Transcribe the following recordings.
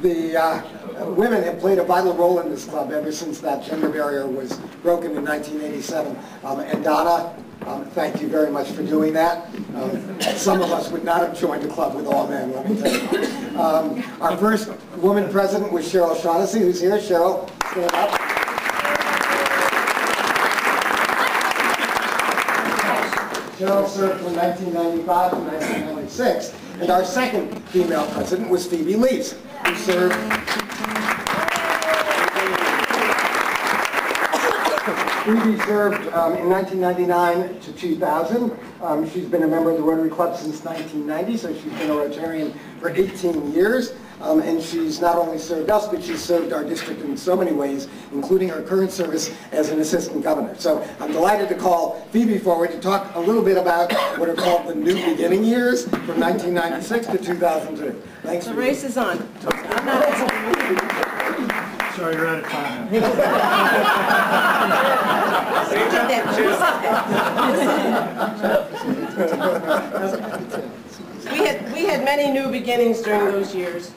The women have played a vital role in this club ever since that gender barrier was broken in 1987. And Donna, thank you very much for doing that. Some of us would not have joined a club with all men, let me tell you. Our first woman president was Cheryl Shaughnessy, who's here. Cheryl, stand up. Cheryl served from 1995 to 1996. And our second female president was Phoebe Leask, who served in 1999 to 2000. She's been a member of the Rotary Club since 1990, so she's been a Rotarian for 18 years. And she's not only served us, but she's served our district in so many ways, including her current service as an assistant governor. So I'm delighted to call Phoebe forward to talk a little bit about what are called the new beginning years from 1996 to 2002. Thanks. The race is on. Sorry, you're out of time. We had many new beginnings during those years,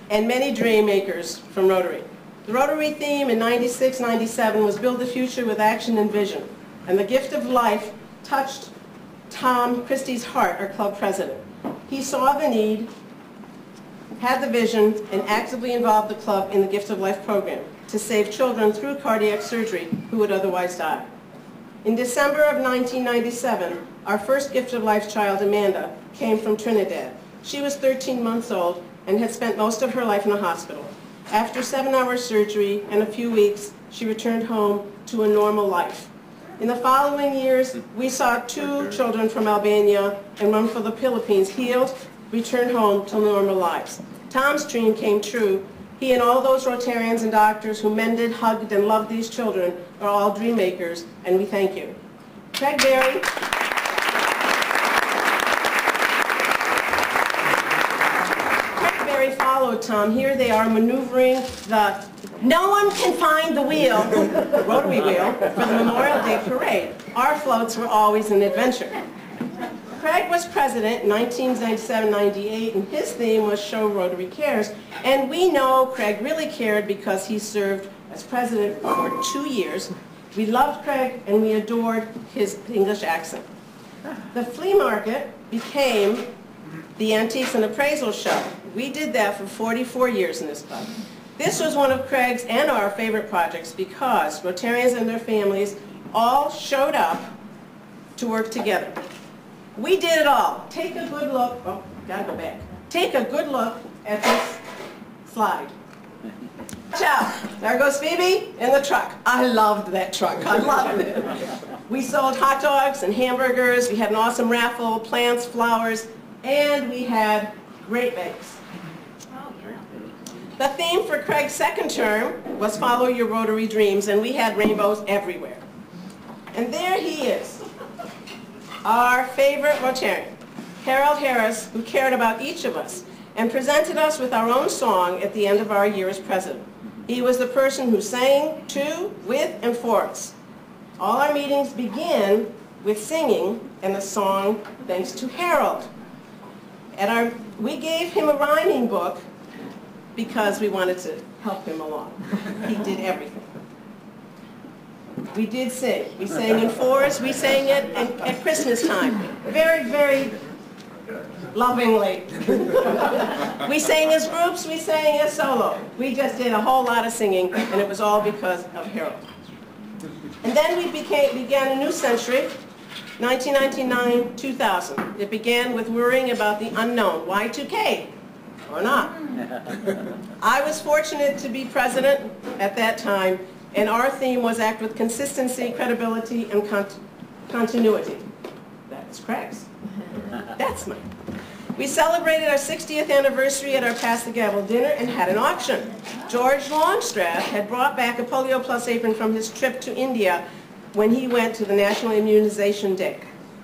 and many dream makers from Rotary. The Rotary theme in 96, 97 was Build the Future with Action and Vision, and the gift of life touched Tom Christie's heart, our club president. He saw the need, had the vision, and actively involved the club in the Gift of Life program to save children through cardiac surgery who would otherwise die. In December of 1997, our first Gift of Life child, Amanda, came from Trinidad. She was 13 months old and had spent most of her life in a hospital. After 7-hour surgery and a few weeks, she returned home to a normal life. In the following years, we saw 2 children from Albania and 1 from the Philippines healed, returned home to normal lives. Tom's dream came true. He and all those Rotarians and doctors who mended, hugged, and loved these children are all dream makers, and we thank you. Craig Berry. Craig Berry followed Tom. Here they are maneuvering the no one can find the wheel, the Rotary wheel, for the Memorial Day parade. Our floats were always an adventure. Craig was president in 1997-98, and his theme was Show Rotary Cares. And we know Craig really cared because he served as president for 2 years. We loved Craig, and we adored his English accent. The flea market became the Antiques and Appraisal Show. We did that for 44 years in this club. This was one of Craig's and our favorite projects because Rotarians and their families all showed up to work together. We did it all. Take a good look. Oh, gotta go back. Take a good look at this slide. Ciao. There goes Phoebe in the truck. I loved that truck. I loved it. We sold hot dogs and hamburgers. We had an awesome raffle, plants, flowers, and we had great bakes. The theme for Craig's second term was Follow Your Rotary Dreams, and we had rainbows everywhere. And there he is. Our favorite Rotarian, Harold Harris, who cared about each of us and presented us with our own song at the end of our year as president. He was the person who sang to, with, and for us. All our meetings begin with singing and the song thanks to Harold. We gave him a rhyming book because we wanted to help him along. He did everything. We did sing. We sang in fours. We sang it at Christmas time. Very, very lovingly. We sang as groups. We sang as solo. We just did a whole lot of singing, and it was all because of Harold. And then we began a new century, 1999-2000. It began with worrying about the unknown. Y2K, or not. I was fortunate to be president at that time, and our theme was act with consistency, credibility, and continuity. That's Craig's. That's mine. We celebrated our 60th anniversary at our Pass the Gavel dinner and had an auction. George Longstreth had brought back a Polio Plus apron from his trip to India when he went to the National Immunization Day.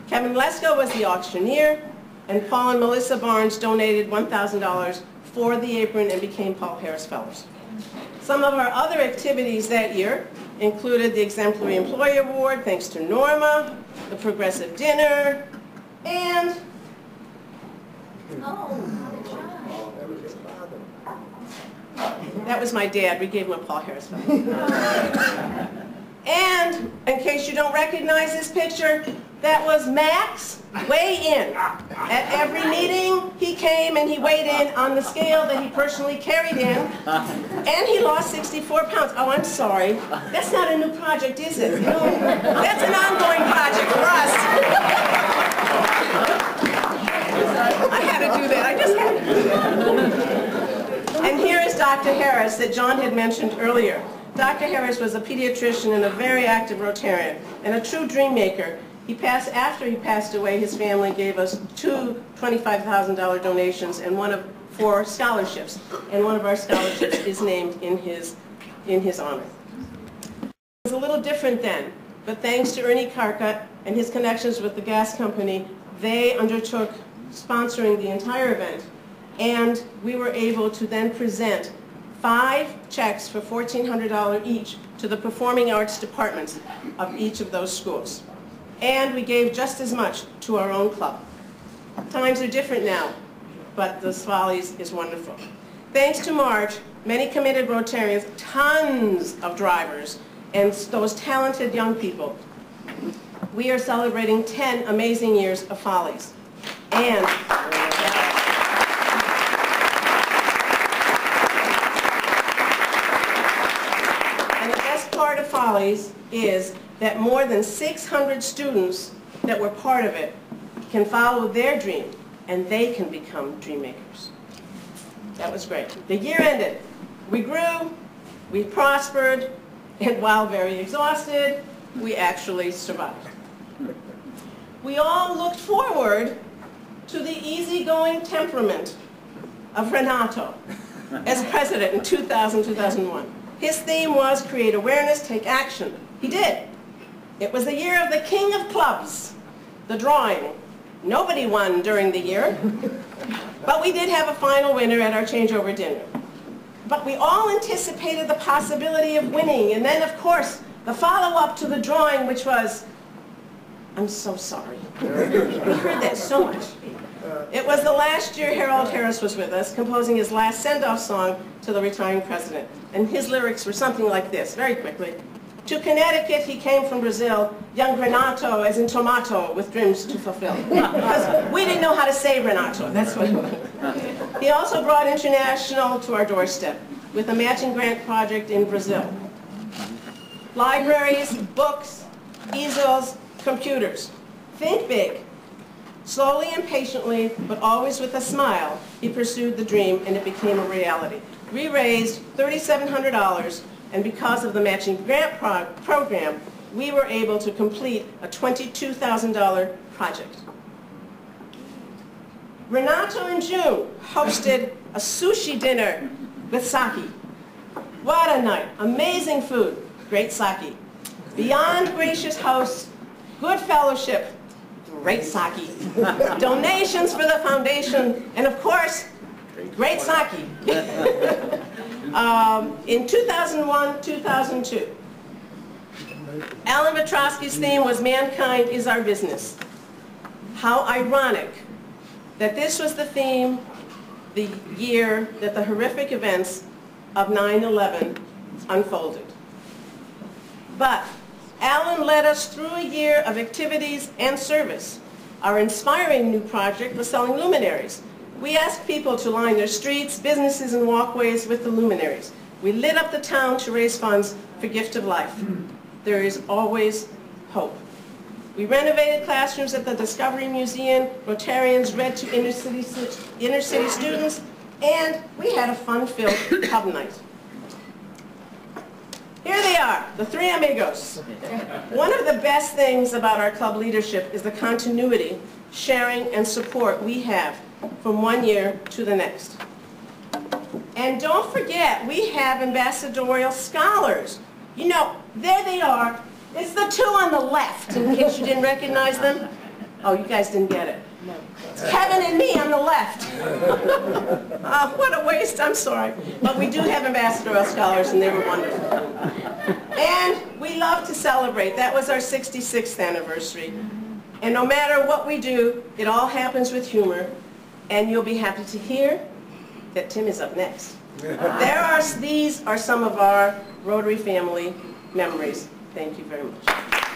Kevin Lesko was the auctioneer, and Paul and Melissa Barnes donated $1,000 for the apron and became Paul Harris Fellows. Some of our other activities that year included the Exemplary Employee Award, thanks to Norma, the Progressive Dinner, and That was my dad. We gave him a Paul Harris Fellow. And, in case you don't recognize this picture, that was Max weigh in. At every meeting, he came and he weighed in on the scale that he personally carried in, and he lost 64 pounds. Oh, I'm sorry. That's not a new project, is it? No, that's an ongoing project for us. I had to do that. I just had to do that. And here is Dr. Harris that John had mentioned earlier. Dr. Harris was a pediatrician and a very active Rotarian and a true dream maker. After he passed away, his family gave us 2 $25,000 donations and 4 scholarships. And one of our scholarships is named in his honor. It was a little different then, but thanks to Ernie Carcutt and his connections with the gas company, they undertook sponsoring the entire event. And we were able to then present 5 checks for $1,400 each to the performing arts departments of each of those schools. And we gave just as much to our own club. Times are different now, but the Follies is wonderful. Thanks to Marge, many committed Rotarians, tons of drivers, and those talented young people, we are celebrating 10 amazing years of Follies. And the best part of Follies is that more than 600 students that were part of it can follow their dream, and they can become dream makers. That was great. The year ended. We grew, we prospered, and while very exhausted, we actually survived. We all looked forward to the easygoing temperament of Renato as president in 2000-2001. His theme was create awareness, take action. He did. It was the year of the king of clubs, the drawing. Nobody won during the year, but we did have a final winner at our changeover dinner. But we all anticipated the possibility of winning, and then, of course, the follow-up to the drawing, which was, I'm so sorry. We heard that so much. It was the last year Harold Harris was with us, composing his last send-off song to the retiring president. And his lyrics were something like this, very quickly. To Connecticut, he came from Brazil, young Renato as in tomato, with dreams to fulfill. Because we didn't know how to say Renato, that's what he also brought international to our doorstep with a matching grant project in Brazil. Libraries, books, easels, computers. Think big. Slowly and patiently, but always with a smile, he pursued the dream and it became a reality. We raised $3,700, and because of the matching grant program, we were able to complete a $22,000 project. Renato in June hosted a sushi dinner with sake. What a night. Amazing food, great sake. Beyond gracious hosts, good fellowship, great sake. Donations for the foundation, and of course, great sake. In 2001-2002, Alan Petrosky's theme was Mankind is Our Business. How ironic that this was the theme the year that the horrific events of 9/11 unfolded. But Alan led us through a year of activities and service. Our inspiring new project was selling luminaries. We asked people to line their streets, businesses, and walkways with the luminaries. We lit up the town to raise funds for Gift of Life. There is always hope. We renovated classrooms at the Discovery Museum, Rotarians read to inner city students, and we had a fun-filled pub night. Here they are, the three amigos. One of the best things about our club leadership is the continuity, sharing, and support we have from one year to the next. And don't forget, we have ambassadorial scholars. You know, there they are. It's the two on the left, in case you didn't recognize them. Oh, you guys didn't get it. It's Kevin and me on the left. What a waste, I'm sorry. But we do have ambassadorial scholars, and they were wonderful. And we love to celebrate. That was our 66th anniversary. And no matter what we do, it all happens with humor. And you'll be happy to hear that Tim is up next. These are some of our Rotary family memories. Thank you very much.